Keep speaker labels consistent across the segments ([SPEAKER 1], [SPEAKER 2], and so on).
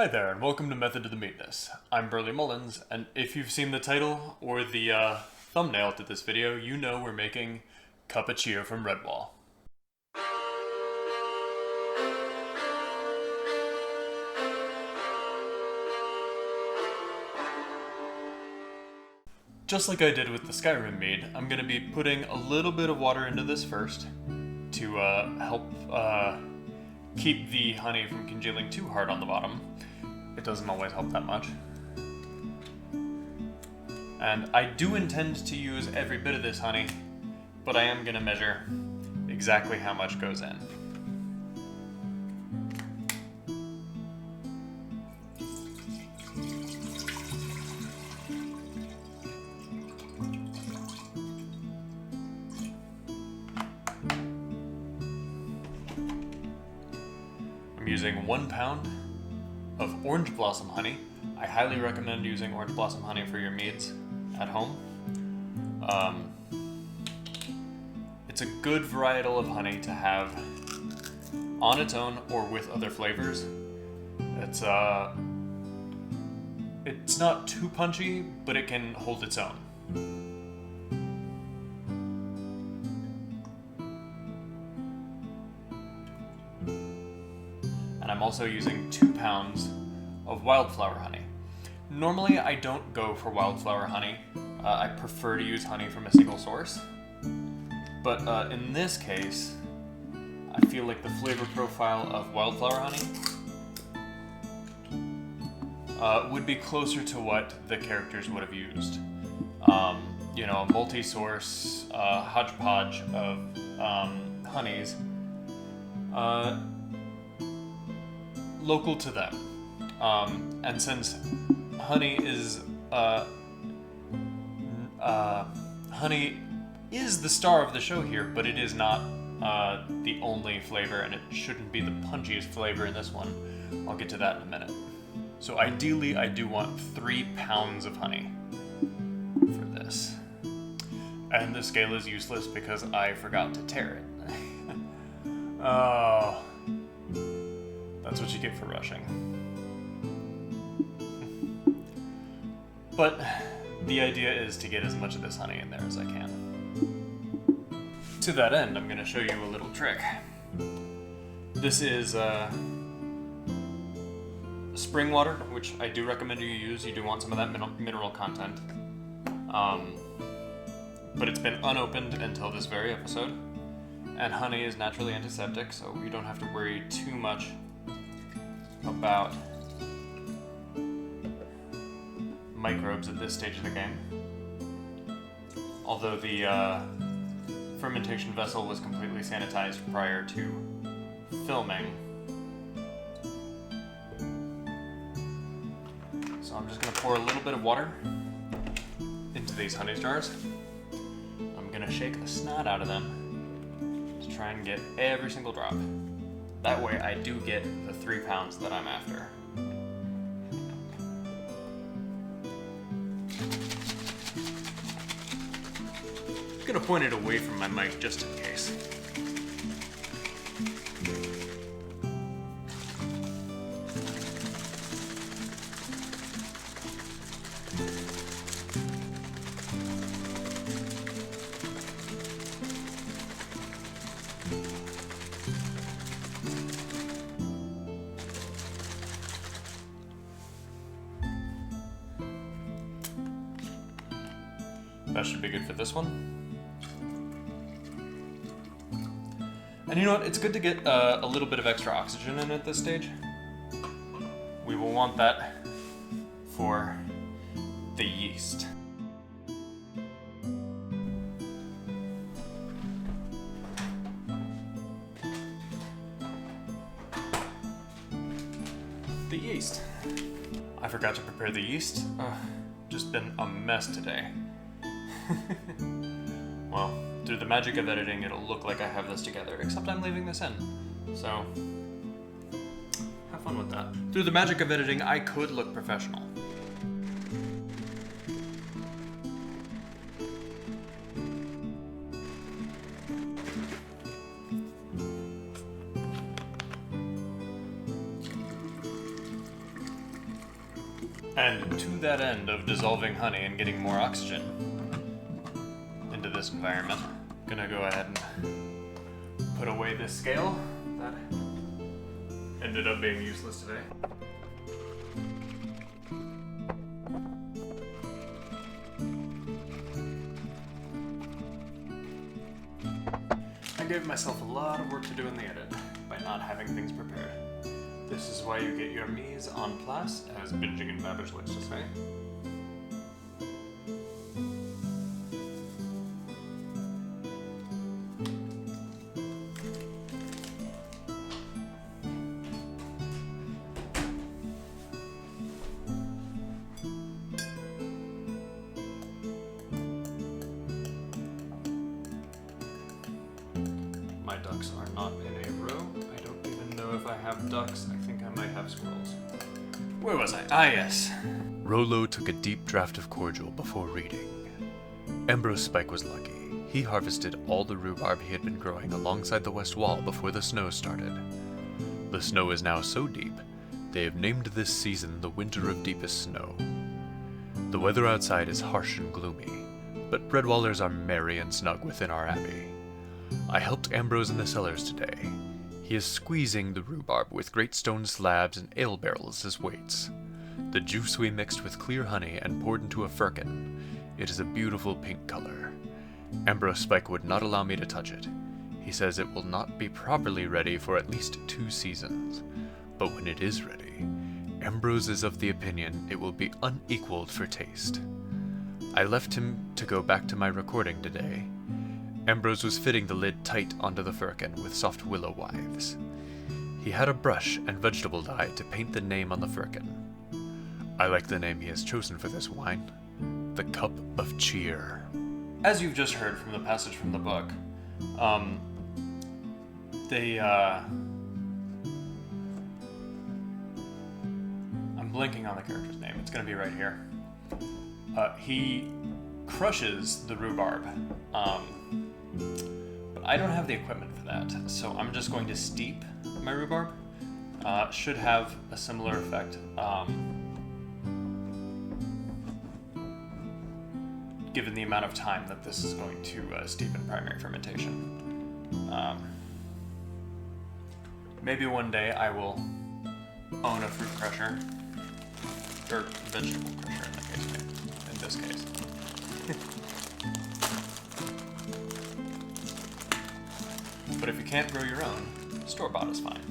[SPEAKER 1] Hi there, and welcome to Method to the Madness. I'm Burley Mullins, and if you've seen the title or the thumbnail to this video, you know we're making Cappuccino from Redwall. Just like I did with the Skyrim mead, I'm going to be putting a little bit of water into this first to help keep the honey from congealing too hard on the bottom. It doesn't always help that much. And I do intend to use every bit of this honey, but I am going to measure exactly how much goes in. I'm using 1 pound of orange blossom honey. I highly recommend using orange blossom honey for your meads at home. It's a good varietal of honey to have on its own or with other flavors. It's not too punchy, but it can hold its own. And I'm also using 2 pounds of wildflower honey. Normally I don't go for wildflower honey. I prefer to use honey from a single source. But in this case, I feel like the flavor profile of wildflower honey would be closer to what the characters would have used. You know, a multi-source hodgepodge of honeys local to them. And since honey is the star of the show here, but it is not the only flavor, and it shouldn't be the punchiest flavor in this one. I'll get to that in a minute. So ideally, I do want 3 pounds of honey for this. And the scale is useless because I forgot to tare it. Oh, that's what you get for rushing. But the idea is to get as much of this honey in there as I can. To that end, I'm going to show you a little trick. This is spring water, which I do recommend you use. You do want some of that mineral content. But it's been unopened until this very episode. And honey is naturally antiseptic, so you don't have to worry too much about microbes at this stage of the game. Although the fermentation vessel was completely sanitized prior to filming. So I'm just going to pour a little bit of water into these honey jars. I'm going to shake the snot out of them to try and get every single drop. That way I do get the 3 pounds that I'm after. I'm gonna point it away from my mic just in case. That should be good for this one. And you know what, it's good to get a little bit of extra oxygen in at this stage. We will want that for the yeast. The yeast. I forgot to prepare the yeast. Just been a mess today. Well, through the magic of editing, it'll look like I have this together, except I'm leaving this in. So, have fun with that. Through the magic of editing, I could look professional. And to that end of dissolving honey and getting more oxygen into this environment, I'm gonna go ahead and put away this scale that ended up being useless today. I gave myself a lot of work to do in the edit by not having things prepared. This is why you get your mise en place, as Binging and Babbage likes to say. My ducks are not in a row. I don't even know if I have ducks. I think I might have squirrels. Where was I? Ah, yes.
[SPEAKER 2] Rollo took a deep draught of cordial before reading. Ambrose Spike was lucky. He harvested all the rhubarb he had been growing alongside the west wall before the snow started. The snow is now so deep, they have named this season the Winter of Deepest Snow. The weather outside is harsh and gloomy, but Redwallers are merry and snug within our abbey. I helped Ambrose in the cellars today. He is squeezing the rhubarb with great stone slabs and ale barrels as weights. The juice we mixed with clear honey and poured into a firkin. It is a beautiful pink color. Ambrose Spike would not allow me to touch it. He says it will not be properly ready for at least 2 seasons. But when it is ready, Ambrose is of the opinion it will be unequaled for taste. I left him to go back to my recording today. Ambrose was fitting the lid tight onto the firkin with soft willow withes. He had a brush and vegetable dye to paint the name on the firkin. I like the name he has chosen for this wine, the Cup of Cheer.
[SPEAKER 1] As you've just heard from the passage from the book, I'm blanking on the character's name. It's going to be right here. He crushes the rhubarb, but I don't have the equipment for that, so I'm just going to steep my rhubarb. Should have a similar effect, given the amount of time that this is going to steep in primary fermentation. Maybe one day I will own a fruit crusher, or vegetable crusher in this case. But if you can't grow your own, store-bought is fine.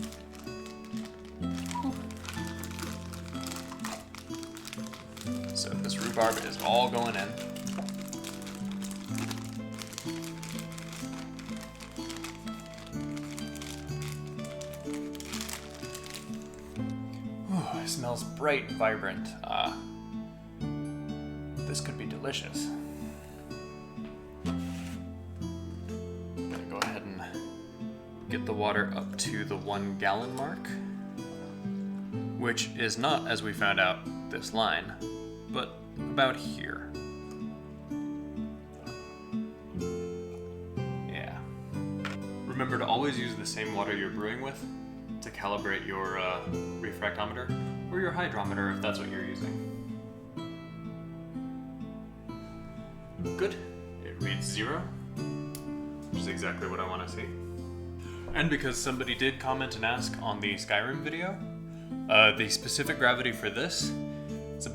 [SPEAKER 1] So this rhubarb is all going in. It smells bright and vibrant. This could be delicious. I'm gonna go ahead and get the water up to the 1 gallon mark, which is not, as we found out, this line, but about here. Yeah. Remember to always use the same water you're brewing with to calibrate your refractometer, or your hydrometer if that's what you're using. Good. It reads 0, which is exactly what I want to see. And because somebody did comment and ask on the Skyrim video, the specific gravity for this is a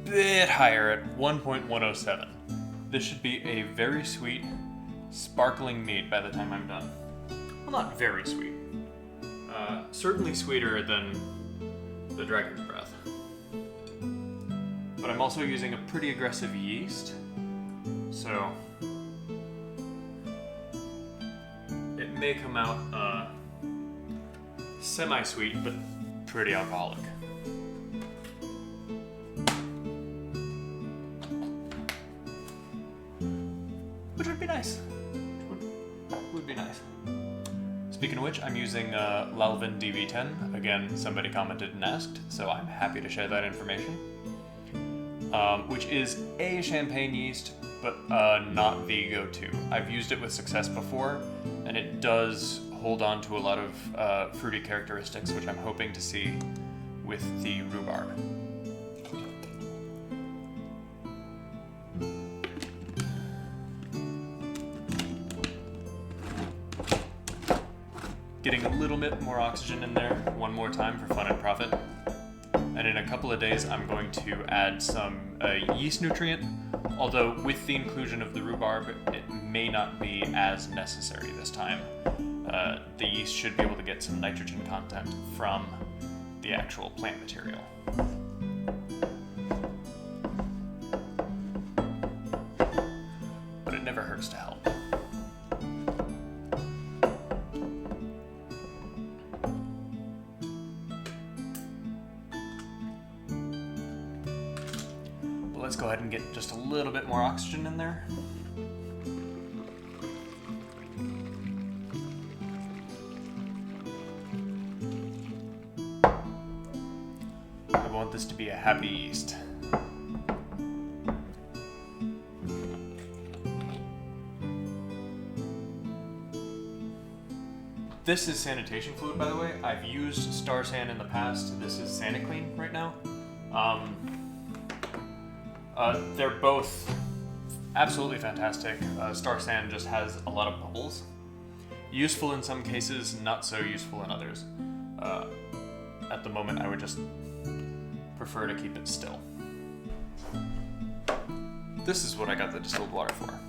[SPEAKER 1] bit higher at 1.107. This should be a very sweet, sparkling mead by the time I'm done. Well, not very sweet. Certainly sweeter than the Dragon's Breath. But I'm also using a pretty aggressive yeast, so it may come out semi-sweet, but pretty alcoholic. Which would be nice. Would be nice. Speaking of which, I'm using Lalvin DV10. Again, somebody commented and asked, so I'm happy to share that information. Which is a champagne yeast, but not the go-to. I've used it with success before, and it does hold on to a lot of fruity characteristics, which I'm hoping to see with the rhubarb. little bit more oxygen in there one more time for fun and profit. And in a couple of days, I'm going to add some yeast nutrient, although with the inclusion of the rhubarb, it may not be as necessary this time. The yeast should be able to get some nitrogen content from the actual plant material. But it never hurts to help. But let's go ahead and get just a little bit more oxygen in there. I want this to be a happy yeast. This is sanitation fluid, by the way. I've used Star San in the past. This is SaniClean right now. They're both absolutely fantastic. Star San just has a lot of bubbles. Useful in some cases, not so useful in others. At the moment, I would just prefer to keep it still. This is what I got the distilled water for.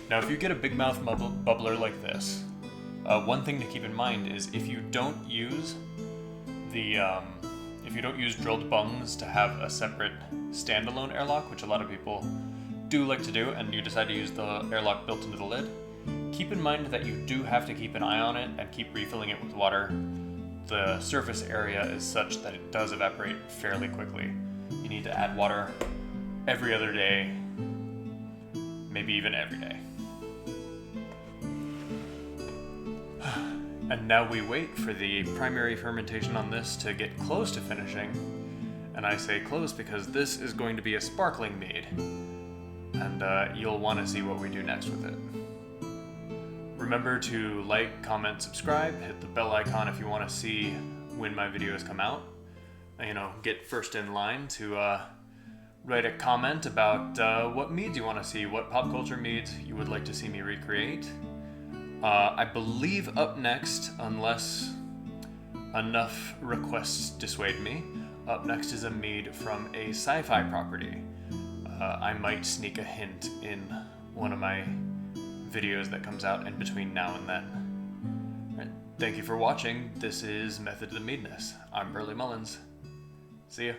[SPEAKER 1] Now, if you get a big mouth bubbler like this, one thing to keep in mind is if you don't use drilled bungs to have a separate standalone airlock, which a lot of people do like to do, and you decide to use the airlock built into the lid, keep in mind that you do have to keep an eye on it and keep refilling it with water. The surface area is such that it does evaporate fairly quickly. You need to add water every other day, maybe even every day. And now we wait for the primary fermentation on this to get close to finishing. And I say close because this is going to be a sparkling mead. And you'll want to see what we do next with it. Remember to like, comment, subscribe, hit the bell icon if you want to see when my videos come out. Get first in line to write a comment about what meads you want to see, what pop culture meads you would like to see me recreate. I believe up next, unless enough requests dissuade me, up next is a mead from a sci-fi property. I might sneak a hint in one of my videos that comes out in between now and then. Right. Thank you for watching. This is Method of the Meadness. I'm Burley Mullins. See ya.